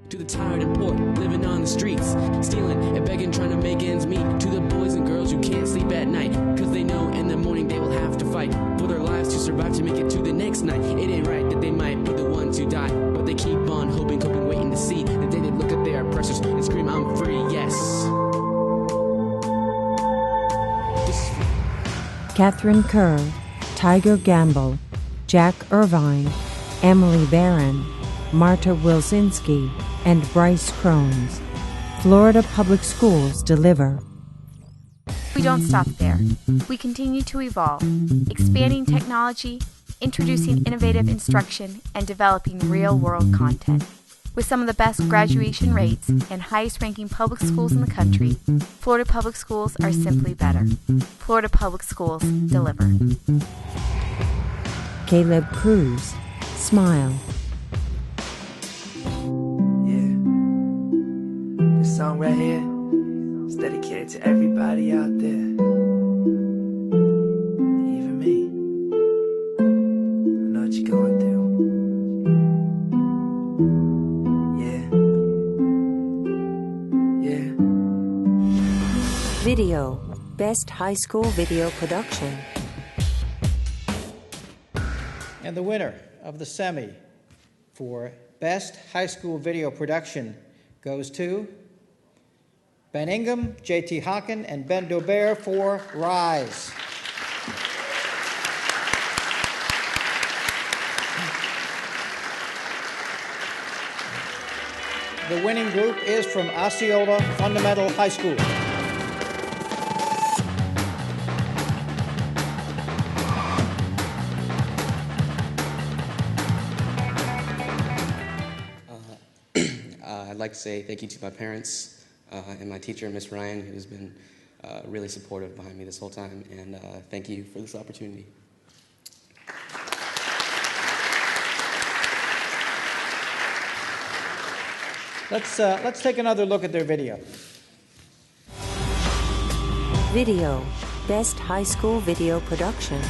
To the tired and poor, living on the streets, stealing and begging, trying to make ends meet. To the boys and girls who can't sleep at night, cause they know in the morning they will have to fight for their lives to survive to make it to the next night. It ain't right that they might be the ones who die, but they keep on hoping, coping, waiting to see the day they look at their oppressors and scream, I'm free, yes. Catherine Kerr, Tiger Gamble, Jack Irvine, Emily Barron, Marta Wilsinski, and Bryce Crones. Florida Public Schools deliver. We don't stop there. We continue to evolve, expanding technology, introducing innovative instruction, and developing real-world content. With some of the best graduation rates and highest-ranking public schools in the country, Florida Public Schools are simply better. Florida Public Schools deliver. Caleb Cruz, Smile. This song right here is dedicated to everybody out there. Even me. I know what you're going through. Yeah. Video Best High School Video Production. And the winner of the SEmmy for Best High School Video Production goes to Ben Ingham, J.T. Hawken, and Ben Dobert for Rise. The winning group is from Osceola Fundamental High School. I'd like to say thank you to my parents and my teacher, Miss Ryan, who's been really supportive behind me this whole time, and thank you for this opportunity. Let's take another look at their video. Video, Best High School Video Production.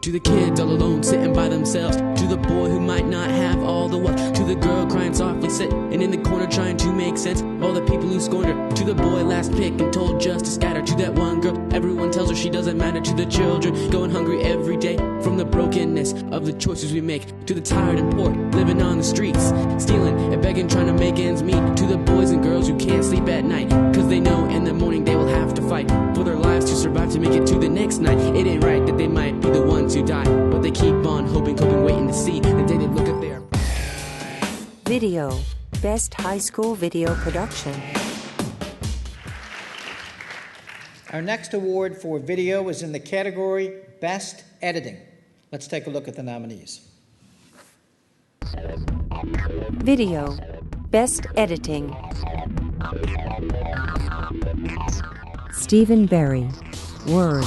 To the kids all alone sitting by themselves, to the boy who might not have all the wealth, to the girl crying softly sitting in the corner trying to make sense of all the people who scorned her, to the boy last picked and told just to scatter, to that one girl everyone tells her she doesn't matter, to the children going hungry every day from the brokenness of the choices we make, to the tired and poor living on the streets, stealing and begging trying to make ends meet, to the boys and girls who can't sleep at night cause they know in the morning they will have to fight for their lives to survive to make it to the next night. It ain't right that they might be the ones who die, but they keep on hoping, waiting to see the day they look at their Video, Best High School Video Production. Our next award for video is in the category Best Editing. Let's take a look at the nominees. Video, Best Editing. Stephen Berry, Words.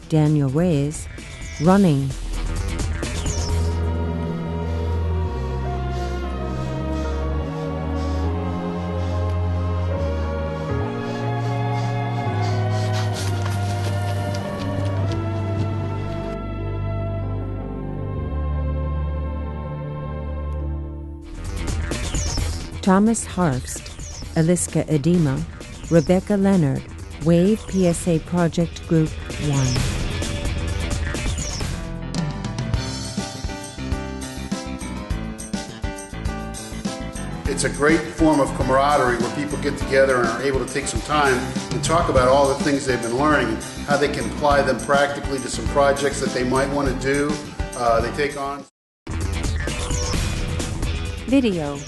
Daniel Reyes, Running. Thomas Harfst, Eliska Edema, Rebecca Leonard, Wave PSA Project Group 1. It's a great form of camaraderie where people get together and are able to take some time and talk about all the things they've been learning and how they can apply them practically to some projects that they might want to do, they take on. Video,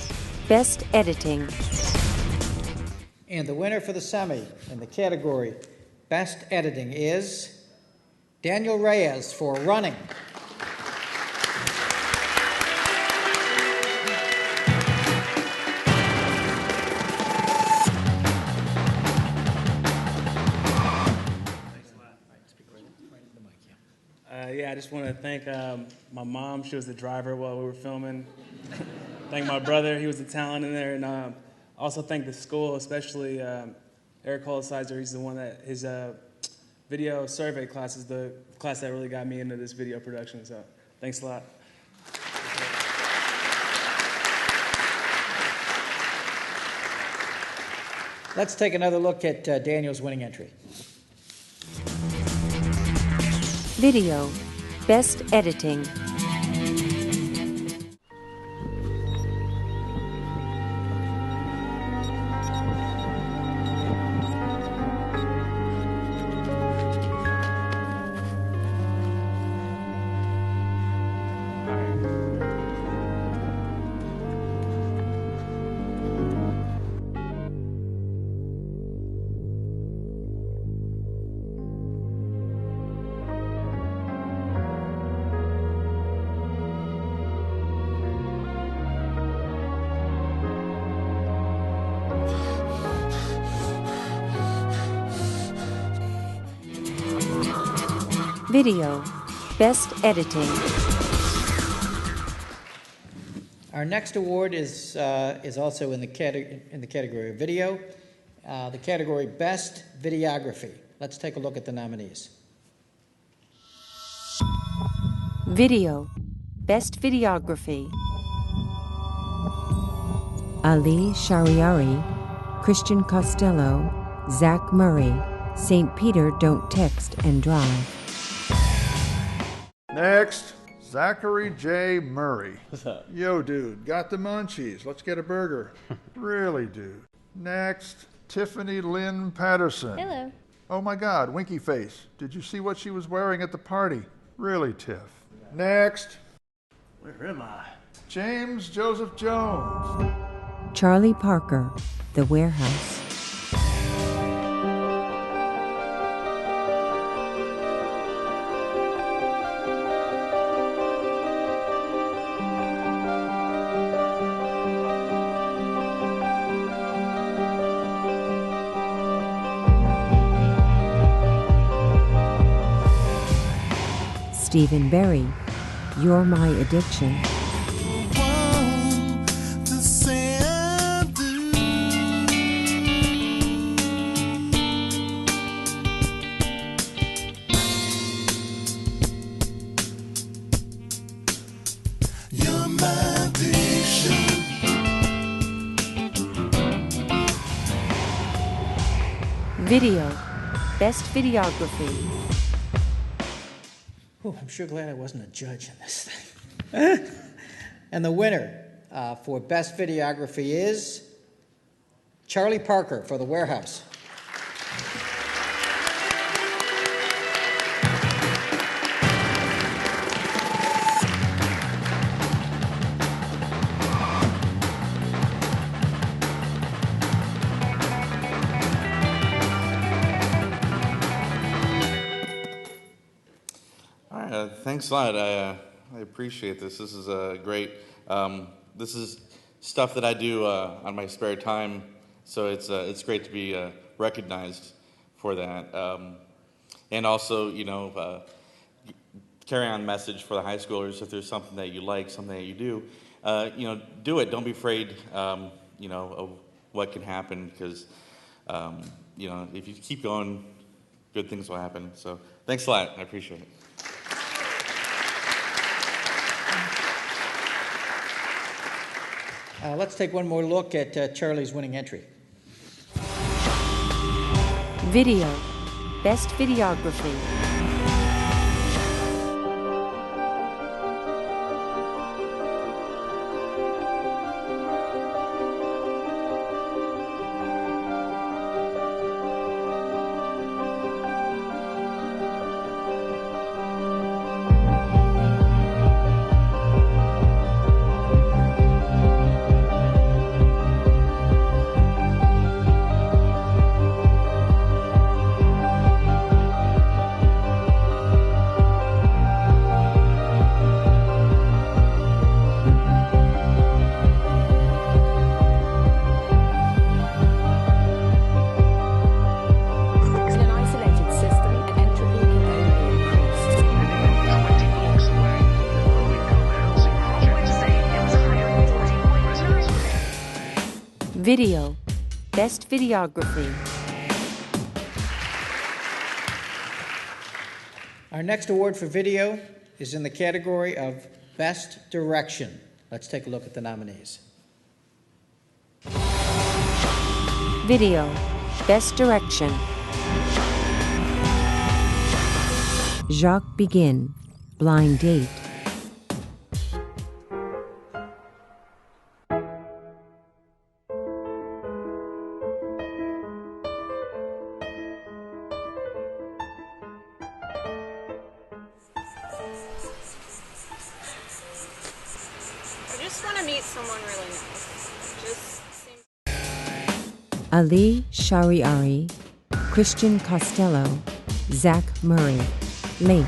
Best Editing. And the winner for the SEmmy in the category Best Editing is Daniel Reyes for Running. Yeah, I just want to thank my mom. She was the driver while we were filming. Thank my brother. He was the talent in there. And also thank the school, especially Eric Holsizer. He's the one that his video survey class is the class that really got me into this video production. So thanks a lot. Let's take another look at Daniel's winning entry. Video, Best Editing. Video, Best Editing. Our next award is also in the category of video, the category Best Videography. Let's take a look at the nominees. Video, Best Videography. Ali Shariari, Christian Costello, Zach Murray, St. Peter Don't Text and Drive. Next, Zachary J. Murray. What's up? Yo, dude, got the munchies. Let's get a burger. Really, dude. Next, Tiffany Lynn Patterson. Hello. Oh my God, Winky Face. Did you see what she was wearing at the party? Really, Tiff. Next. Where am I? James Joseph Jones. Charlie Parker, The Warehouse. Stephen Berry, You're My Addiction. You're my addiction. Video, Best Videography. Oh, I'm sure glad I wasn't a judge in this thing. And the winner for Best Videography is Charlie Parker for The Warehouse. Thanks a lot. I appreciate this. This is great. This is stuff that I do on my spare time, so it's great to be recognized for that. And also, carry on message for the high schoolers. If there's something that you like, something that you do, do it. Don't be afraid, of what can happen, because, if you keep going, good things will happen. So thanks a lot. I appreciate it. Let's take one more look at Charlie's winning entry. Video, Best Videography. Video, Best Videography. Our next award for video is in the category of Best Direction. Let's take a look at the nominees. Video, Best Direction. Jacques Begin, Blind Date. Ali Shariari, Christian Costello, Zach Murray. Late.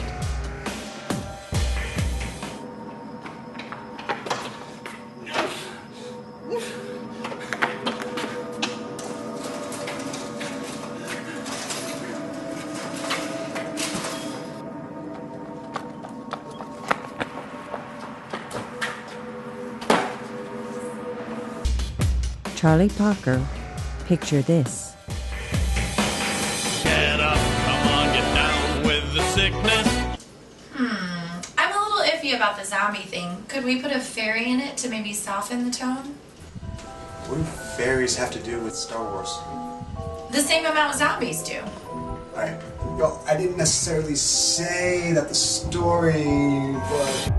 Charlie Parker, Picture This. Get up, come on, get down with the sickness. I'm a little iffy about the zombie thing. Could we put a fairy in it to maybe soften the tone? What do fairies have to do with Star Wars? The same amount zombies do. Alright, well, I didn't necessarily say that the story was...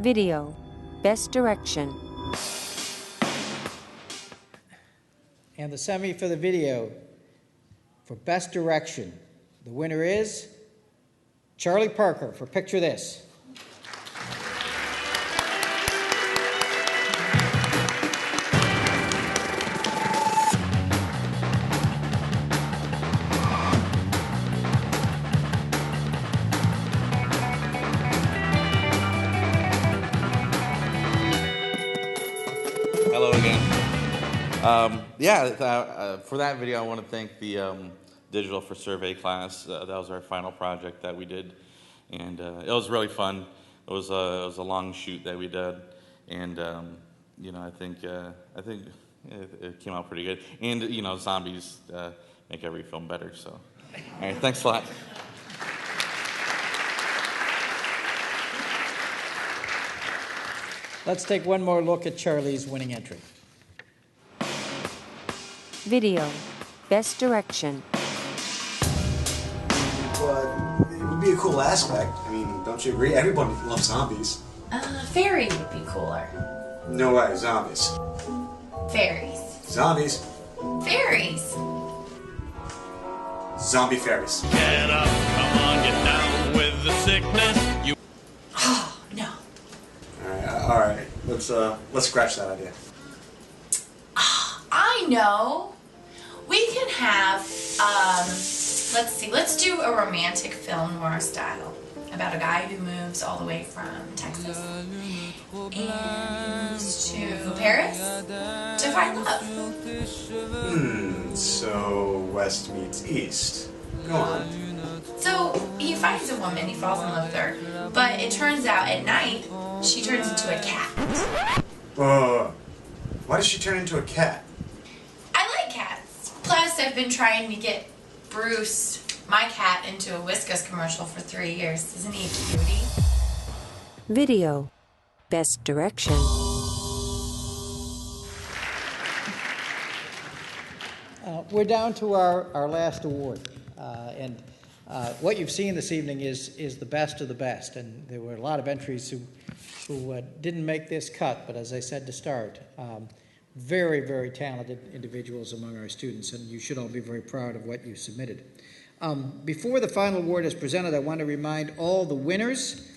Video, Best Direction. And the semi for the video for Best Direction. The winner is Charlie Parker for Picture This. again. For that video, I want to thank the Digital for Survey class. That was our final project that we did, and it was really fun. It was a long shoot that we did, and I think it came out pretty good. And zombies make every film better. So, all right, thanks a lot. Let's take one more look at Charlie's winning entry. Video, Best Direction. But it would be a cool aspect. I mean, don't you agree? Everybody loves zombies. Fairy would be cooler. No way, zombies. Fairies. Zombies. Fairies. Zombie fairies. Get up, come on, get down with the sickness. You. Oh, no. All right. Let's scratch that idea. I know. We can have, let's do a romantic film noir style about a guy who moves all the way from Texas and to Paris to find love. So West meets East. Go on. So he finds a woman, he falls in love with her, but it turns out at night she turns into a cat. Why does she turn into a cat? I like cats. Plus, I've been trying to get Bruce, my cat, into a Whiskas commercial for 3 years. Isn't he a cutie? Video, Best Direction. We're down to our last award. And what you've seen this evening is the best of the best. And there were a lot of entries who didn't make this cut, but as I said to start, very, very talented individuals among our students, and you should all be very proud of what you submitted. Before the final award is presented, I want to remind all the winners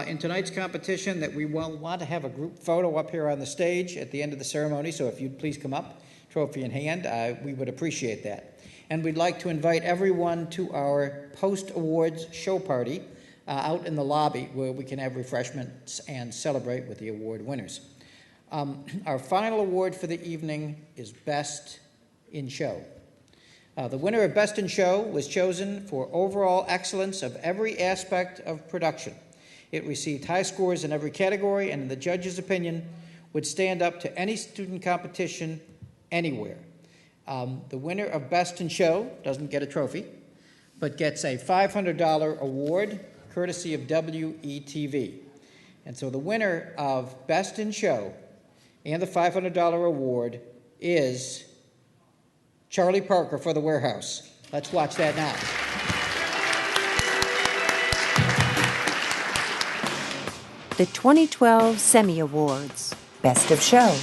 in tonight's competition that we will want to have a group photo up here on the stage at the end of the ceremony, so if you'd please come up, trophy in hand, we would appreciate that. And we'd like to invite everyone to our post-awards show party out in the lobby where we can have refreshments and celebrate with the award winners. Our final award for the evening is Best in Show. The winner of Best in Show was chosen for overall excellence of every aspect of production. It received high scores in every category and in the judge's opinion would stand up to any student competition anywhere. The winner of Best in Show doesn't get a trophy, but gets a $500 award courtesy of WETV. And so the winner of Best in Show and the $500 award is Charlie Parker for The Warehouse. Let's watch that now. The 2012 SEmmy Awards, Best of Show.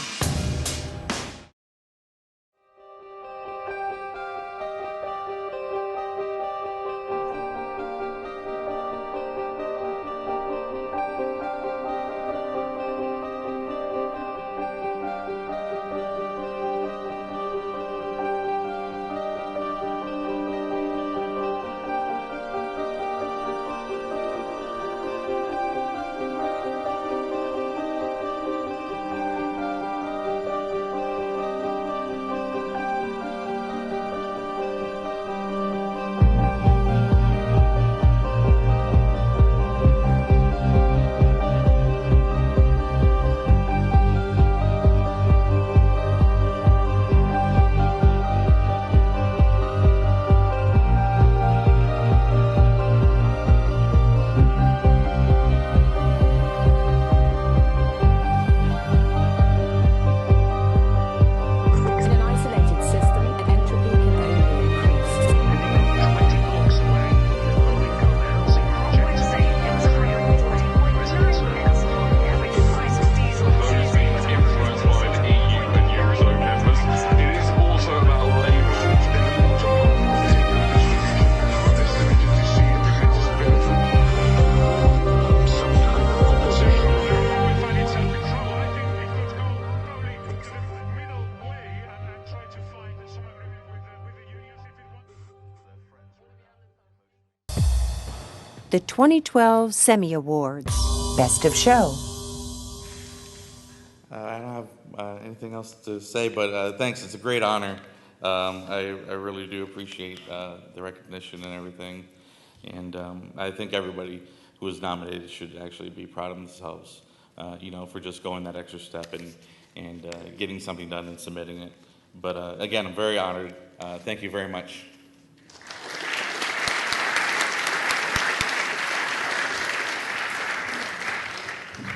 The 2012 SEmmy Awards, Best of Show. I don't have anything anything else to say, but thanks. It's a great honor. I really do appreciate the recognition and everything. And I think everybody who was nominated should actually be proud of themselves, for just going that extra step and getting something done and submitting it. But again, I'm very honored. Thank you very much.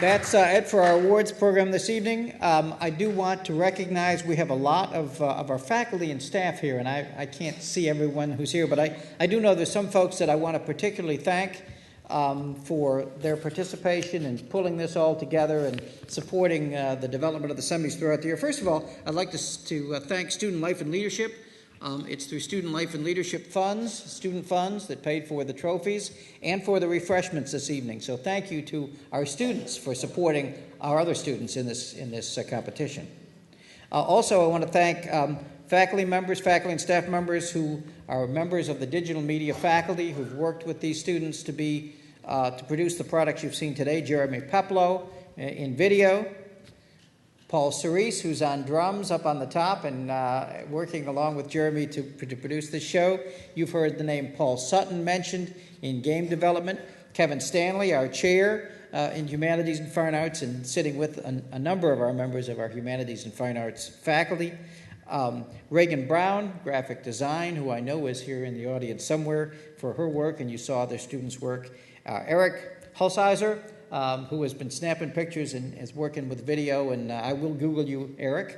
That's it for our awards program this evening. I do want to recognize we have a lot of our faculty and staff here, and I can't see everyone who's here, but I do know there's some folks that I want to particularly thank for their participation in pulling this all together and supporting the development of the semis throughout the year. First of all, I'd like to thank Student Life and Leadership. It's through Student Life and Leadership funds, student funds, that paid for the trophies and for the refreshments this evening. So thank you to our students for supporting our other students in this competition. Also, I want to thank faculty and staff members who are members of the digital media faculty who've worked with these students to produce the products you've seen today. Jeremy Peplow in video. Paul Cerise, who's on drums up on the top and working along with Jeremy to produce this show. You've heard the name Paul Sutton mentioned in game development. Kevin Stanley, our chair in Humanities and Fine Arts, and sitting with a number of our members of our Humanities and Fine Arts faculty. Reagan Brown, graphic design, who I know is here in the audience somewhere for her work, and you saw their students' work. Eric Hulsizer, who has been snapping pictures and is working with video, and I will Google you, Eric.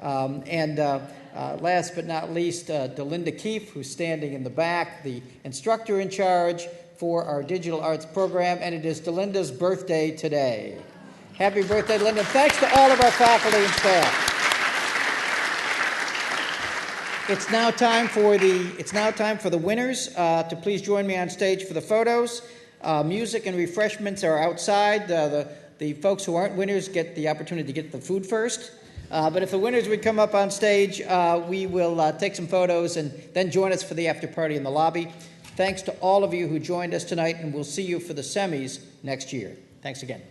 And last but not least, Delinda Keefe, who's standing in the back, the instructor in charge for our digital arts program, and it is Delinda's birthday today. Happy birthday, Delinda. Thanks to all of our faculty and staff. It's now time for the winners to please join me on stage for the photos. Music and refreshments are outside. The folks who aren't winners get the opportunity to get the food first. But if the winners would come up on stage, we will take some photos and then join us for the after party in the lobby. Thanks to all of you who joined us tonight, and we'll see you for the semis next year. Thanks again.